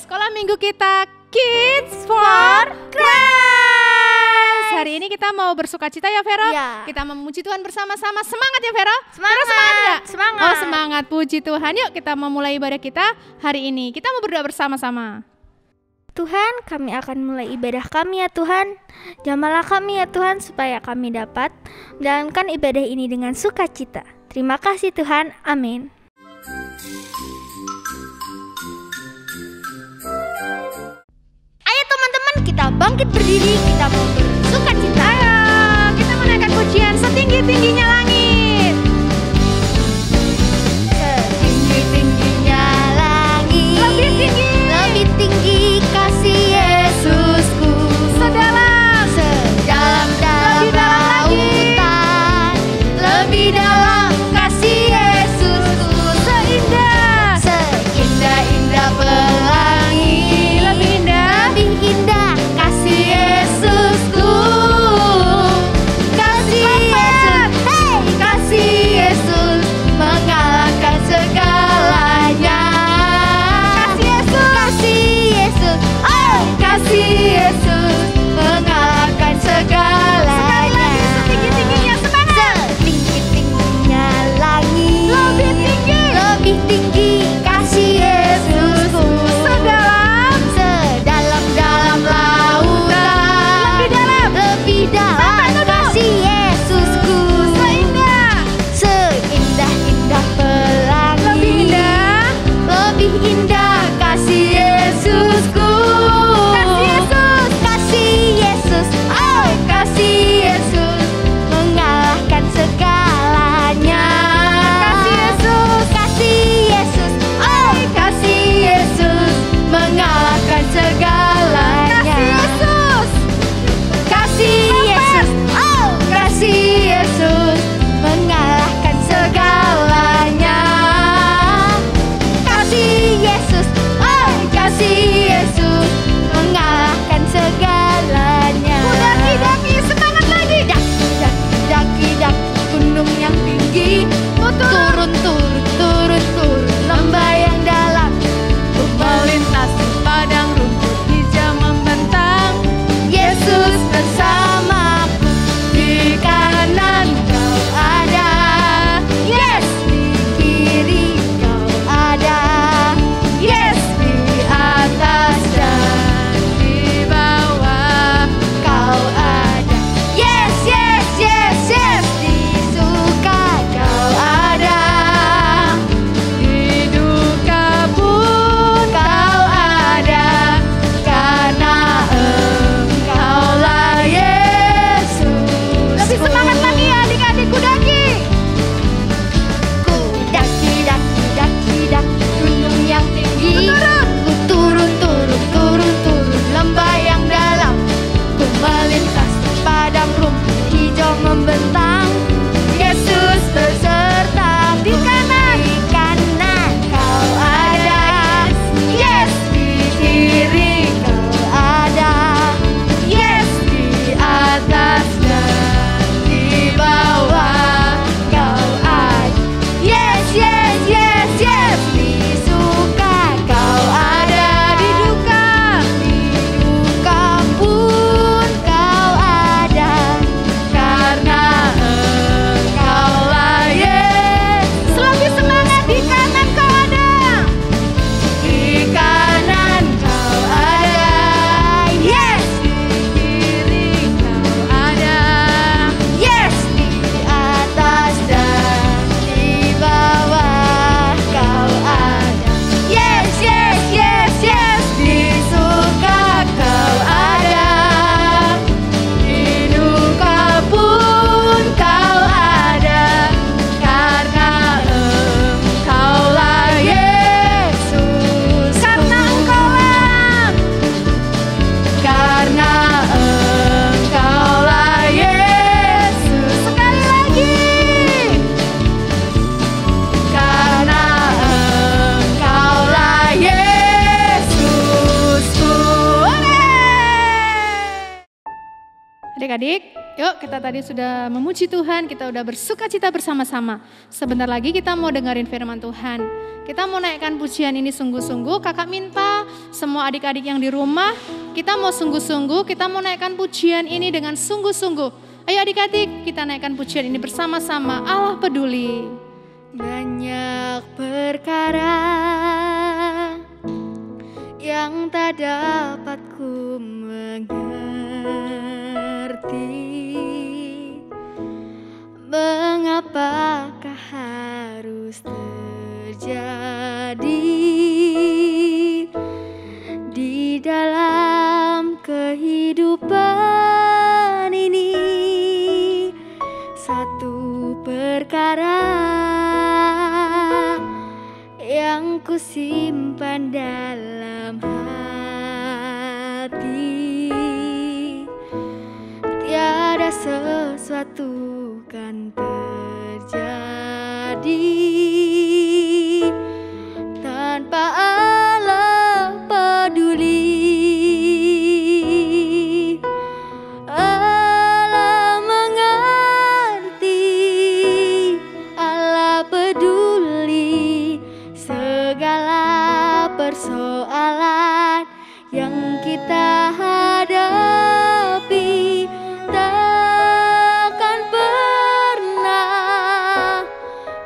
sekolah minggu kita Kids for Christ. Hari ini kita mau bersukacita ya Vero? Ya. Kita memuji Tuhan bersama-sama. Semangat ya Vero? Semangat. Vero semangat gak? Semangat. Oh semangat, puji Tuhan. Yuk kita memulai ibadah kita hari ini. Kita mau berdoa bersama-sama. Tuhan, kami akan mulai ibadah kami ya Tuhan. Jamahlah kami ya Tuhan supaya kami dapat menjalankan ibadah ini dengan sukacita. Terima kasih Tuhan. Amin. Ayo teman-teman, kita bangkit berdiri, kita mau bersukacita. Ayo kita menaikkan pujian setinggi-tingginya langit. Setinggi-tingginya langit, Lebih tinggi. lebih tinggi kasih Yesusku. Sedalam Sedalam lautan, lebih dalam kasih Yesusku. Seindah-indah pelangi, Lebih indah kasih Yesusku. Kasih Yesus, hey, kasih Yesus mengalahkan segalanya. Kasih Yesus, oh, kasih Yesus mengalahkan segalanya. Setinggi-tingginya semangat. Setinggi-tingginya langit, lebih tinggi kasih Yesusku. Sedalam lautan, lebih dalam kasih Yesusku. Seindah-indah pelangi, lebih indah kasih Yesusku. Kasih Yesus, oh, kasih Yesus mengalahkan segalanya. Kasih Yesus, oh, kasih Yesus mengalahkan segalanya. Kasih Yesus, oh, kasih Yesus mengalahkan segalanya. Kasih Yesus, oh, kasih Yesus mengalahkan segalanya. Daki-daki semangat lagi. Daki gunung yang tinggi, turun lembah yang dalam, Melintasi padang rumput hijau membentang. Yesus bersamaku, di kanan kau ada, yes, di kiri kau ada, yes, di atas dan Di bawah kau ada, yes, yes, yes, yes, di suka kau ada, di duka pun kau ada, karena Engkaulah Yesus. lebih semangat lagi ya adik-adikku daki. Ku daki gunung yang tinggi, ku turun lembah yang dalam, ku melintas padang rumput hijau membentang. Yesus beserta di kanan kau ada, yes, di kiri kau ada, yes, di atas dan di bawah kau ada, yes, yes, yes, yes, di suka kau ada, di duka pun kau ada, karena Engkaulah Yesus. Lebih semangat, di kanan kau ada. Di kanan kau ada, yes, Di kiri kau ada. yes, di atas dan di bawah kau ada, yes, yes, yes, yes, di suka kau ada, di duka pun kau ada, karena Engkaulah Yesus. Karena Engkaulah Yesus. Sekali lagi. Karena Engkaulah Yesusku. Adik-adik, yuk kita tadi sudah memuji Tuhan, kita udah bersukacita bersama-sama. Sebentar lagi kita mau dengerin firman Tuhan. Kita mau naikkan pujian ini sungguh-sungguh. Kakak minta semua adik-adik yang di rumah, kita mau sungguh-sungguh, kita mau naikkan pujian ini dengan sungguh-sungguh. Ayo adik-adik, kita naikkan pujian ini bersama-sama. Allah peduli. Banyak perkara yang tak dapat ku mengerti, mengapakah harus terjadi di dalam kehidupan ini. Satu perkara yang ku simpan dalam hati, tiada sesuatu kan terjadi tanpa Allah peduli. Allah mengerti, Allah peduli segala persoalan yang kita hadapi. Takkan pernah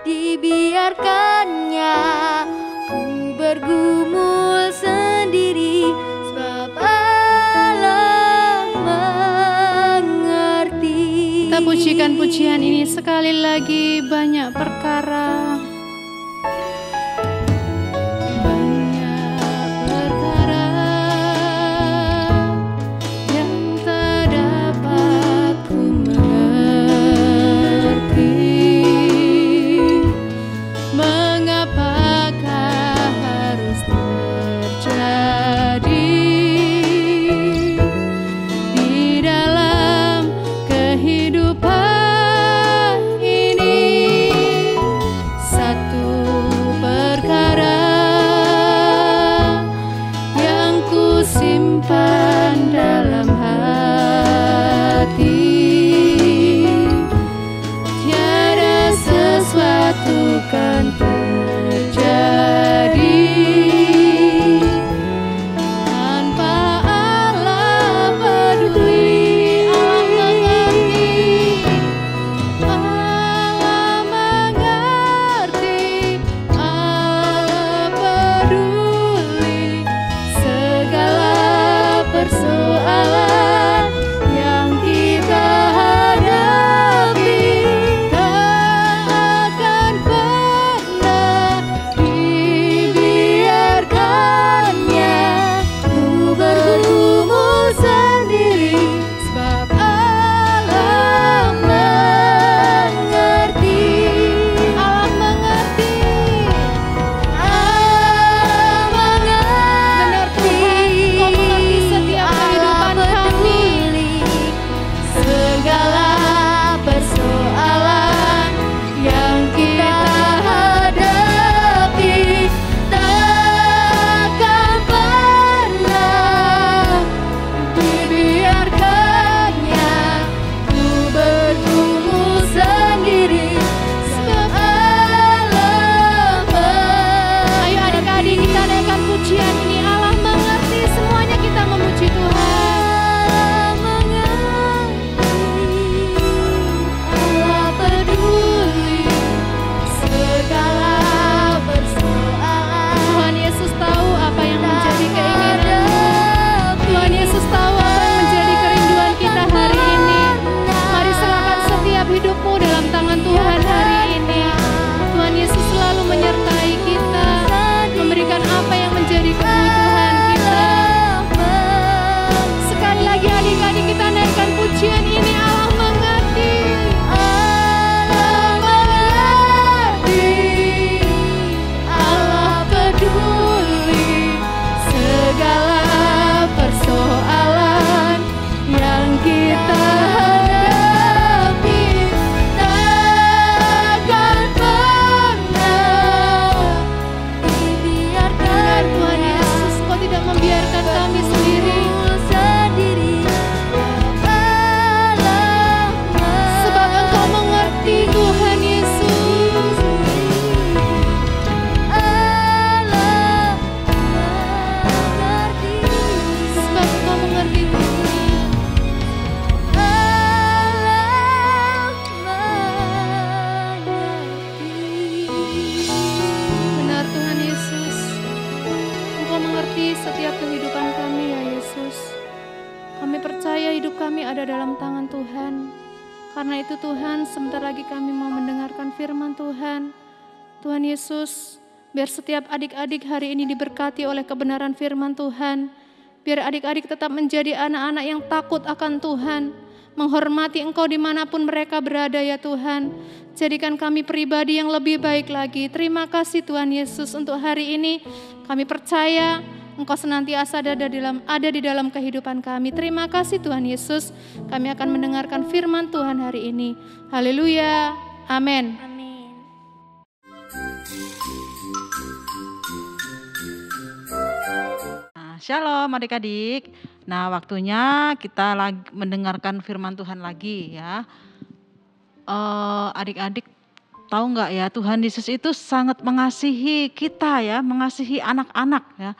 dibiarkannya ku bergumul sendiri, sebab Allah mengerti. Kita pujikan pujian ini sekali lagi. Banyak perkara, Karena itu Tuhan, sebentar lagi kami mau mendengarkan firman Tuhan. Tuhan Yesus, biar setiap adik-adik hari ini diberkati oleh kebenaran firman Tuhan. Biar adik-adik tetap menjadi anak-anak yang takut akan Tuhan, menghormati Engkau dimanapun mereka berada ya Tuhan. Jadikan kami pribadi yang lebih baik lagi. Terima kasih Tuhan Yesus untuk hari ini. Kami percaya Engkau senantiasa ada di dalam kehidupan kami. Terima kasih Tuhan Yesus. Kami akan mendengarkan firman Tuhan hari ini. Haleluya. Amin. Amin. Shalom adik-adik. Nah, waktunya kita lagi mendengarkan firman Tuhan lagi ya. Adik-adik tahu nggak ya, Tuhan Yesus itu sangat mengasihi kita ya, mengasihi anak-anak ya.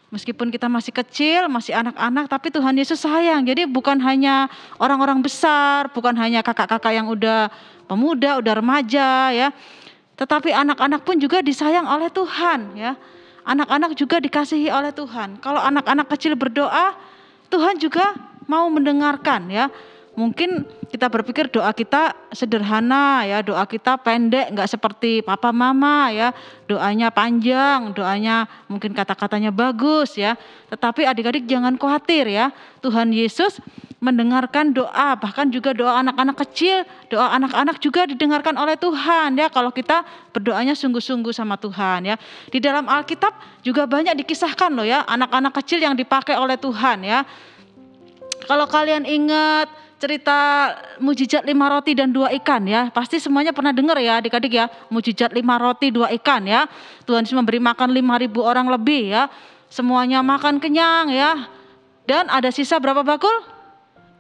Meskipun kita masih kecil, masih anak-anak, tapi Tuhan Yesus sayang. Jadi bukan hanya orang-orang besar, bukan hanya kakak-kakak yang udah pemuda, udah remaja ya. Tetapi anak-anak pun juga disayang oleh Tuhan ya. Anak-anak juga dikasihi oleh Tuhan. Kalau anak-anak kecil berdoa, Tuhan juga mau mendengarkan ya. Mungkin kita berpikir doa kita sederhana ya, doa kita pendek, nggak seperti papa mama ya. Doanya panjang, doanya mungkin kata-katanya bagus ya. Tetapi adik-adik jangan khawatir ya. Tuhan Yesus mendengarkan doa, bahkan juga doa anak-anak kecil, doa anak-anak juga didengarkan oleh Tuhan ya. Kalau kita berdoanya sungguh-sungguh sama Tuhan ya. Di dalam Alkitab juga banyak dikisahkan loh ya, anak-anak kecil yang dipakai oleh Tuhan ya. Kalau kalian ingat cerita mujizat 5 roti dan 2 ikan ya, pasti semuanya pernah dengar ya adik-adik ya, mujizat 5 roti 2 ikan ya. Tuhan Yesus memberi makan 5.000 orang lebih ya, semuanya makan kenyang ya. Dan ada sisa berapa bakul?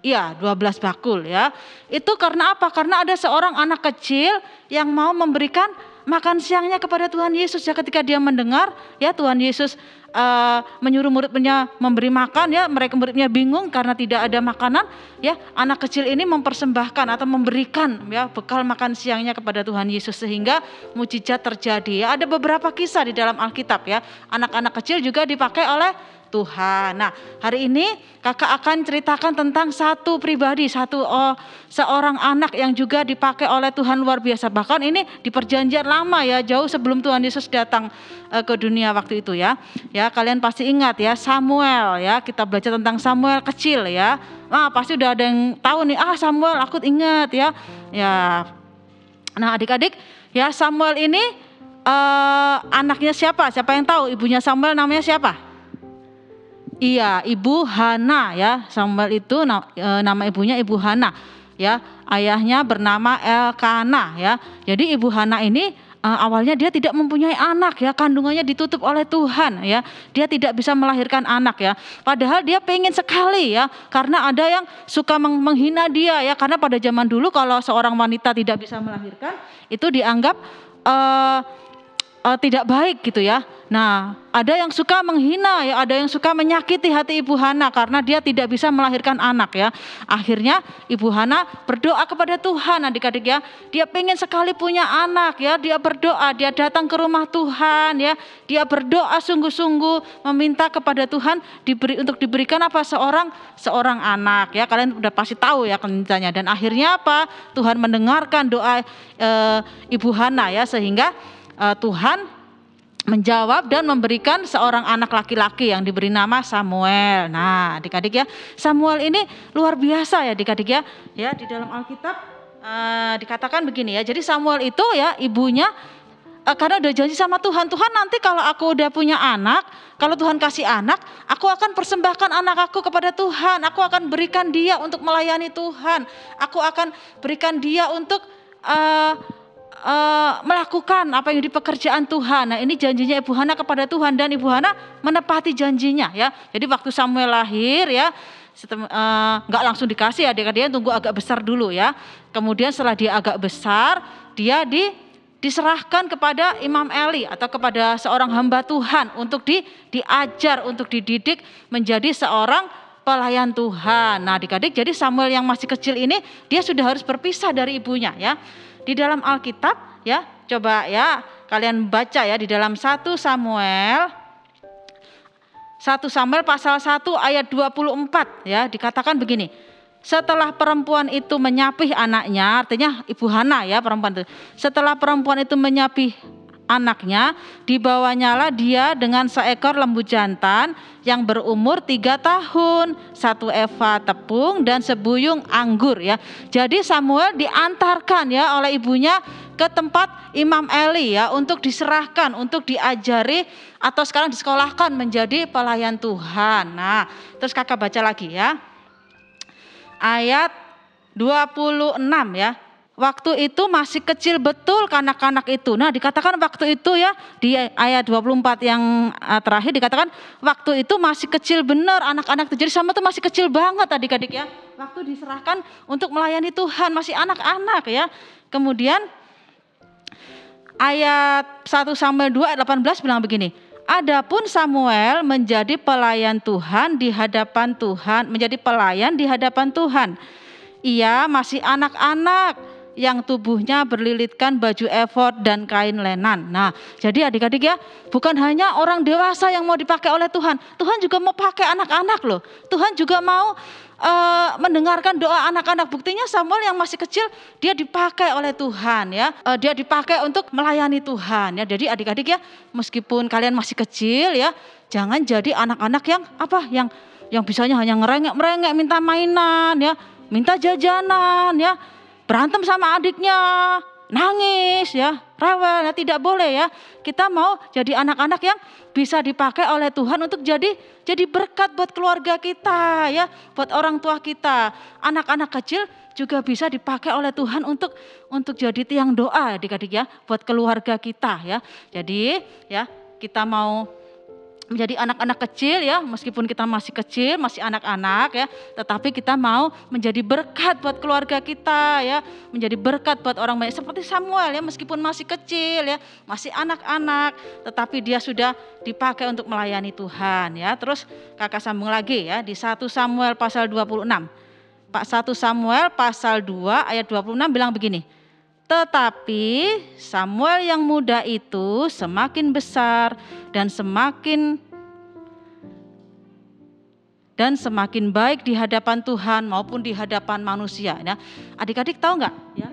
Iya, 12 bakul ya. Itu karena apa? Karena ada seorang anak kecil yang mau memberikan makan siangnya kepada Tuhan Yesus ya. Ketika dia mendengar ya Tuhan Yesus menyuruh murid-muridnya memberi makan ya, mereka muridnya bingung karena tidak ada makanan ya. Anak kecil ini mempersembahkan atau memberikan ya bekal makan siangnya kepada Tuhan Yesus sehingga mujizat terjadi ya. Ada beberapa kisah di dalam Alkitab ya, anak-anak kecil juga dipakai oleh Tuhan. Nah, hari ini kakak akan ceritakan tentang satu pribadi, seorang anak yang juga dipakai oleh Tuhan luar biasa. Bahkan ini di perjanjian lama ya, jauh sebelum Tuhan Yesus datang ke dunia waktu itu ya. Ya, kalian pasti ingat ya Samuel ya. Kita belajar tentang Samuel kecil ya. Nah, pasti udah ada yang tahu nih, Samuel aku ingat ya. Ya. Nah, adik-adik, ya Samuel ini anaknya siapa? Siapa yang tahu ibunya Samuel namanya siapa? Iya, Ibu Hana ya. Samuel itu nama ibunya Ibu Hana ya. Ayahnya bernama Elkana ya. Jadi Ibu Hana ini awalnya dia tidak mempunyai anak ya, kandungannya ditutup oleh Tuhan ya. Dia tidak bisa melahirkan anak ya. Padahal dia pengen sekali ya, karena ada yang suka menghina dia ya. Karena pada zaman dulu kalau seorang wanita tidak bisa melahirkan, itu dianggap tidak baik gitu ya. Nah, ada yang suka menghina ya, ada yang suka menyakiti hati Ibu Hana karena dia tidak bisa melahirkan anak ya. Akhirnya Ibu Hana berdoa kepada Tuhan adik-adik ya. Dia pengen sekali punya anak ya, dia berdoa, dia datang ke rumah Tuhan ya. Dia berdoa sungguh-sungguh meminta kepada Tuhan untuk diberikan apa? Seorang anak ya. Kalian udah pasti tahu ya ceritanya. Dan akhirnya apa? Tuhan mendengarkan doa Ibu Hana ya, sehingga Tuhan menjawab dan memberikan seorang anak laki-laki yang diberi nama Samuel. Nah, adik-adik ya, Samuel ini luar biasa ya adik-adik ya. Ya, di dalam Alkitab dikatakan begini ya. Jadi Samuel itu ya ibunya karena udah janji sama Tuhan, Tuhan nanti kalau aku udah punya anak, kalau Tuhan kasih anak, aku akan persembahkan anak aku kepada Tuhan. Aku akan berikan dia untuk melayani Tuhan. Aku akan berikan dia untuk melakukan apa yang di pekerjaan Tuhan. Nah, ini janjinya Ibu Hana kepada Tuhan dan Ibu Hana menepati janjinya ya. Jadi waktu Samuel lahir ya, nggak langsung dikasih ya, dia tunggu agak besar dulu ya. Kemudian setelah dia agak besar, dia diserahkan kepada Imam Eli atau kepada seorang hamba Tuhan untuk diajar, untuk dididik menjadi seorang pelayan Tuhan. Nah, adik-adik, jadi Samuel yang masih kecil ini dia sudah harus berpisah dari ibunya ya. Di dalam Alkitab ya, coba ya kalian baca ya di dalam 1 Samuel pasal 1 ayat 24 ya, dikatakan begini. Setelah perempuan itu menyapih anaknya, artinya Ibu Hana ya perempuan itu. Setelah perempuan itu menyapih anaknya, dibawanyalah dia dengan seekor lembu jantan yang berumur 3 tahun, 1 eva tepung dan sebuyung anggur ya. Jadi Samuel diantarkan ya oleh ibunya ke tempat Imam Eli ya untuk diserahkan, untuk diajari atau sekarang disekolahkan menjadi pelayan Tuhan. Nah, terus kakak baca lagi ya. Ayat 26 ya. Waktu itu masih kecil betul kanak-kanak itu. Nah, dikatakan waktu itu ya di ayat 24 yang terakhir dikatakan waktu itu masih kecil benar anak-anak itu. Jadi Samuel itu masih kecil banget adik-adik ya. Waktu diserahkan untuk melayani Tuhan, masih anak-anak ya. Kemudian ayat 1 Samuel 2 ayat 18 bilang begini. Adapun Samuel menjadi pelayan Tuhan di hadapan Tuhan, menjadi pelayan di hadapan Tuhan. Ia masih anak-anak yang tubuhnya berlilitkan baju efod dan kain lenan. Nah, jadi adik-adik ya, bukan hanya orang dewasa yang mau dipakai oleh Tuhan. Tuhan juga mau pakai anak-anak loh. Tuhan juga mau mendengarkan doa anak-anak. Buktinya Samuel yang masih kecil dia dipakai oleh Tuhan ya. Dia dipakai untuk melayani Tuhan ya. Jadi adik-adik ya, meskipun kalian masih kecil ya, jangan jadi anak-anak yang bisanya hanya ngerengek-merengek minta mainan ya, minta jajanan ya, berantem sama adiknya, nangis ya, rewel ya, tidak boleh ya. Kita mau jadi anak-anak yang bisa dipakai oleh Tuhan untuk jadi berkat buat keluarga kita ya, buat orang tua kita. Anak-anak kecil juga bisa dipakai oleh Tuhan untuk jadi tiang doa adik-adik ya, buat keluarga kita ya. Jadi ya, kita mau menjadi anak-anak kecil ya, meskipun kita masih kecil, masih anak-anak ya, tetapi kita mau menjadi berkat buat keluarga kita ya, menjadi berkat buat orang banyak. Seperti Samuel ya, meskipun masih kecil ya, masih anak-anak, tetapi dia sudah dipakai untuk melayani Tuhan ya. Terus kakak sambung lagi ya di 1 Samuel pasal 26. 1 Samuel pasal 2 ayat 26 bilang begini. Tetapi Samuel yang muda itu semakin besar dan semakin baik di hadapan Tuhan maupun di hadapan manusia. Nah, adik-adik tahu nggak? Ya,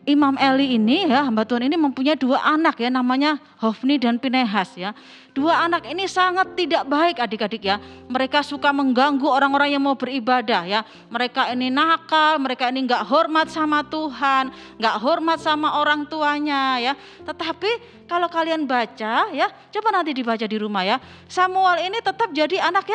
Imam Eli ini ya, hamba Tuhan ini mempunyai 2 anak ya, namanya Hofni dan Pinehas ya. 2 anak ini sangat tidak baik adik-adik ya. Mereka suka mengganggu orang-orang yang mau beribadah ya. Mereka ini nakal, mereka ini nggak hormat sama Tuhan, nggak hormat sama orang tuanya ya. Tetapi kalau kalian baca ya, coba nanti dibaca di rumah ya. Samuel ini tetap jadi anak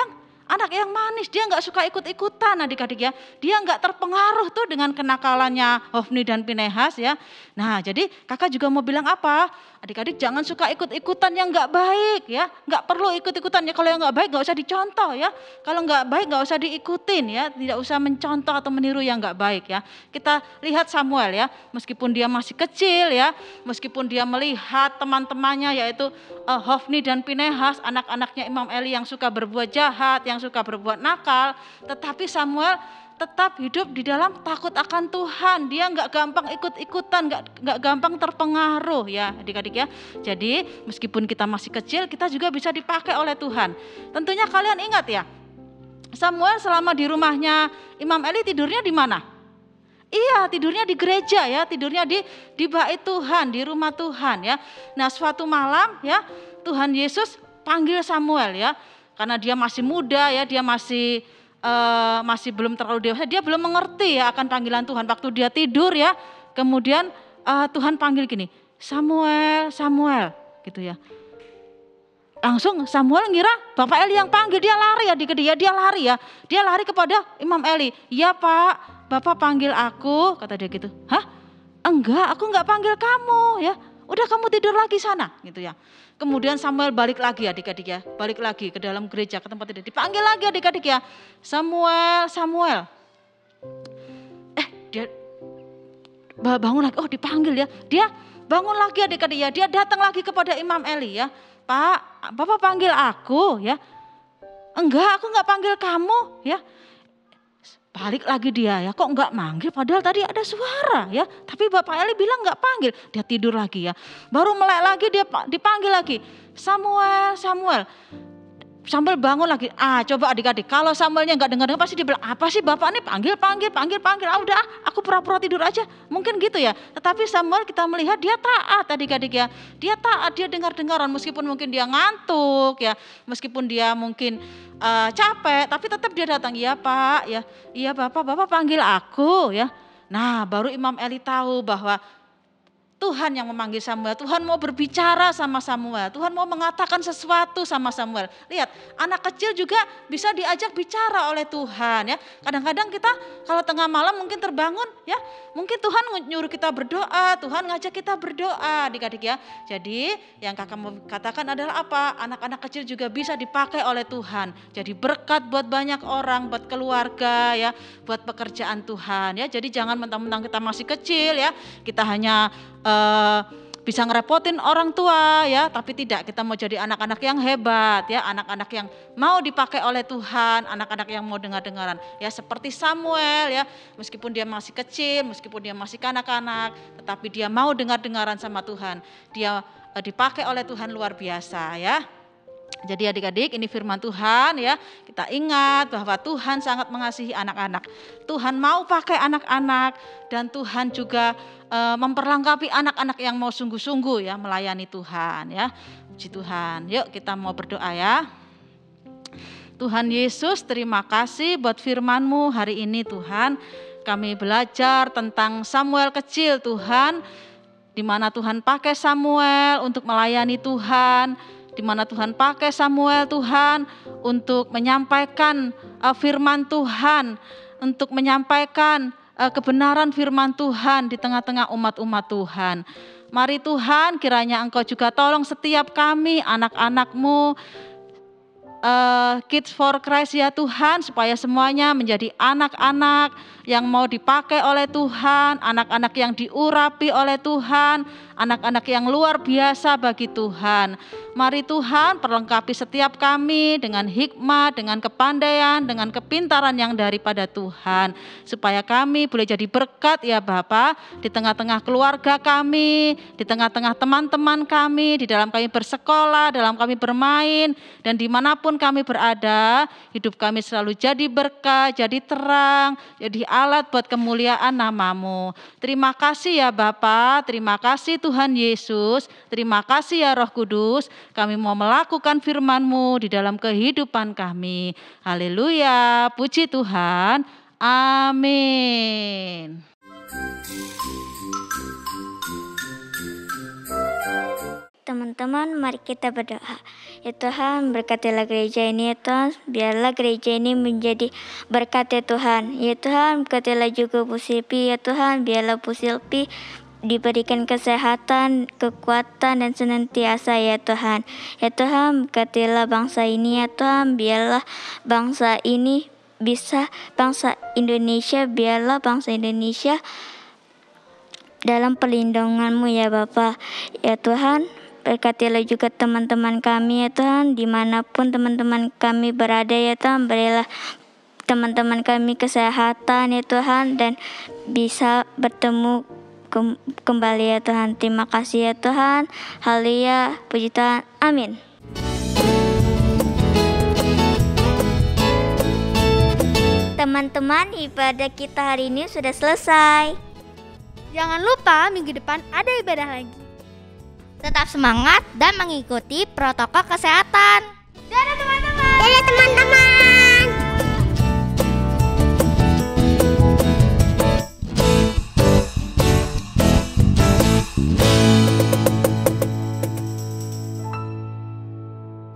yang manis, dia nggak suka ikut-ikutan adik-adik ya. Dia nggak terpengaruh tuh dengan kenakalannya Hofni dan Pinehas ya. Nah, jadi kakak juga mau bilang apa? Adik-adik jangan suka ikut-ikutan yang nggak baik ya. Nggak perlu ikut-ikutan ya. Kalau yang nggak baik nggak usah dicontoh ya. Kalau nggak baik nggak usah diikutin ya. Tidak usah mencontoh atau meniru yang nggak baik ya. Kita lihat Samuel ya. Meskipun dia masih kecil ya. Meskipun dia melihat teman-temannya yaitu Hofni dan Pinehas, anak-anaknya Imam Eli yang suka berbuat jahat, yang suka berbuat nakal, tetapi Samuel tetap hidup di dalam takut akan Tuhan. Dia nggak gampang ikut-ikutan, nggak gampang terpengaruh ya adik-adik ya. Jadi meskipun kita masih kecil, kita juga bisa dipakai oleh Tuhan. Tentunya kalian ingat ya, Samuel selama di rumahnya Imam Eli tidurnya di mana? Iya, tidurnya di gereja ya, tidurnya di bait Tuhan, di rumah Tuhan ya. Nah, suatu malam ya, Tuhan Yesus panggil Samuel ya. Karena dia masih muda ya, dia masih belum terlalu dewasa, dia belum mengerti ya akan panggilan Tuhan. Waktu dia tidur ya, kemudian Tuhan panggil gini, Samuel, Samuel gitu ya. Langsung Samuel ngira Bapak Eli yang panggil, dia lari ya, dia lari kepada Imam Eli. Ya Pak, Bapak panggil aku, kata dia gitu. Hah? Enggak, aku enggak panggil kamu ya. Udah kamu tidur lagi sana gitu ya. Kemudian Samuel balik lagi adik-adik ya. Balik lagi ke dalam gereja, ke tempat tidur. Dipanggil lagi adik-adik ya. Samuel, Samuel. Dia bangun lagi. Oh dipanggil ya. Dia bangun lagi adik-adik ya. Dia datang lagi kepada Imam Eli ya. Pak, Bapak panggil aku ya. Enggak, aku enggak panggil kamu ya. Balik lagi dia ya, kok enggak manggil padahal tadi ada suara ya. Tapi Bapak Eli bilang enggak panggil, dia tidur lagi ya. Baru melek lagi dia dipanggil lagi, Samuel, Samuel. Samuel bangun lagi. Coba adik-adik, kalau Samuelnya nggak dengar pasti dia bilang, apa sih bapak ini panggil. Udah, aku pura-pura tidur aja. Mungkin gitu ya. Tetapi Samuel kita melihat dia taat adik-adik ya. Dia taat, dia dengar-dengaran meskipun mungkin dia ngantuk ya, meskipun dia mungkin capek, tapi tetap dia datang. Iya Pak, ya, iya Bapak panggil aku ya. Nah, baru Imam Eli tahu bahwa Tuhan yang memanggil Samuel, Tuhan mau berbicara sama Samuel, Tuhan mau mengatakan sesuatu sama Samuel. Lihat, anak kecil juga bisa diajak bicara oleh Tuhan ya. Kadang-kadang kita kalau tengah malam mungkin terbangun ya, mungkin Tuhan nyuruh kita berdoa, Tuhan ngajak kita berdoa adik-adik ya. Jadi yang kakak mau katakan adalah apa? Anak-anak kecil juga bisa dipakai oleh Tuhan. Jadi berkat buat banyak orang, buat keluarga ya, buat pekerjaan Tuhan ya. Jadi jangan mentang-mentang kita masih kecil ya, kita hanya bisa ngerepotin orang tua ya, tapi tidak, kita mau jadi anak-anak yang hebat ya, anak-anak yang mau dipakai oleh Tuhan, anak-anak yang mau dengar-dengaran ya, seperti Samuel ya, meskipun dia masih kecil, meskipun dia masih kanak-kanak, tetapi dia mau dengar-dengaran sama Tuhan, dia dipakai oleh Tuhan luar biasa ya. Jadi adik-adik, ini firman Tuhan ya, kita ingat bahwa Tuhan sangat mengasihi anak-anak. Tuhan mau pakai anak-anak dan Tuhan juga memperlengkapi anak-anak yang mau sungguh-sungguh ya melayani Tuhan ya. Puji Tuhan. Yuk kita mau berdoa ya. Tuhan Yesus, terima kasih buat firman-Mu hari ini Tuhan. Kami belajar tentang Samuel kecil Tuhan, di mana Tuhan pakai Samuel untuk melayani Tuhan, di mana Tuhan pakai Samuel Tuhan untuk menyampaikan firman Tuhan, untuk menyampaikan kebenaran firman Tuhan di tengah-tengah umat-umat Tuhan. Mari Tuhan, kiranya Engkau juga tolong setiap kami, anak-anak-Mu, Kids for Christ ya Tuhan, supaya semuanya menjadi anak-anak yang mau dipakai oleh Tuhan, anak-anak yang diurapi oleh Tuhan, anak-anak yang luar biasa bagi Tuhan. Mari Tuhan perlengkapi setiap kami dengan hikmat, dengan kepandaian, dengan kepintaran yang daripada Tuhan. Supaya kami boleh jadi berkat ya Bapa di tengah-tengah keluarga kami, di tengah-tengah teman-teman kami, di dalam kami bersekolah, dalam kami bermain, dan dimanapun kami berada, hidup kami selalu jadi berkat, jadi terang, jadi alat buat kemuliaan nama-Mu. Terima kasih ya Bapa, terima kasih Tuhan Yesus, terima kasih ya Roh Kudus. Kami mau melakukan firman-Mu di dalam kehidupan kami. Haleluya, puji Tuhan. Amin. Teman-teman, mari kita berdoa. Ya Tuhan, berkatilah gereja ini ya Tuhan, biarlah gereja ini menjadi berkat ya Tuhan. Ya Tuhan, berkatilah juga Bu Silpi ya Tuhan, biarlah Bu Silpi diberikan kesehatan, kekuatan dan senantiasa ya Tuhan. Ya Tuhan, berkatilah bangsa ini ya Tuhan, biarlah bangsa ini bangsa Indonesia, biarlah bangsa Indonesia dalam perlindungan-Mu ya Bapa. Ya Tuhan, berkatilah juga teman-teman kami ya Tuhan, dimanapun teman-teman kami berada ya Tuhan, berilah teman-teman kami kesehatan ya Tuhan, dan bisa bertemu kembali ya Tuhan. Terima kasih ya Tuhan. Haleluya, puji Tuhan, amin. Teman-teman, ibadah kita hari ini sudah selesai. Jangan lupa minggu depan ada ibadah lagi. Tetap semangat dan mengikuti protokol kesehatan. Dadah teman-teman. Dadah teman-teman.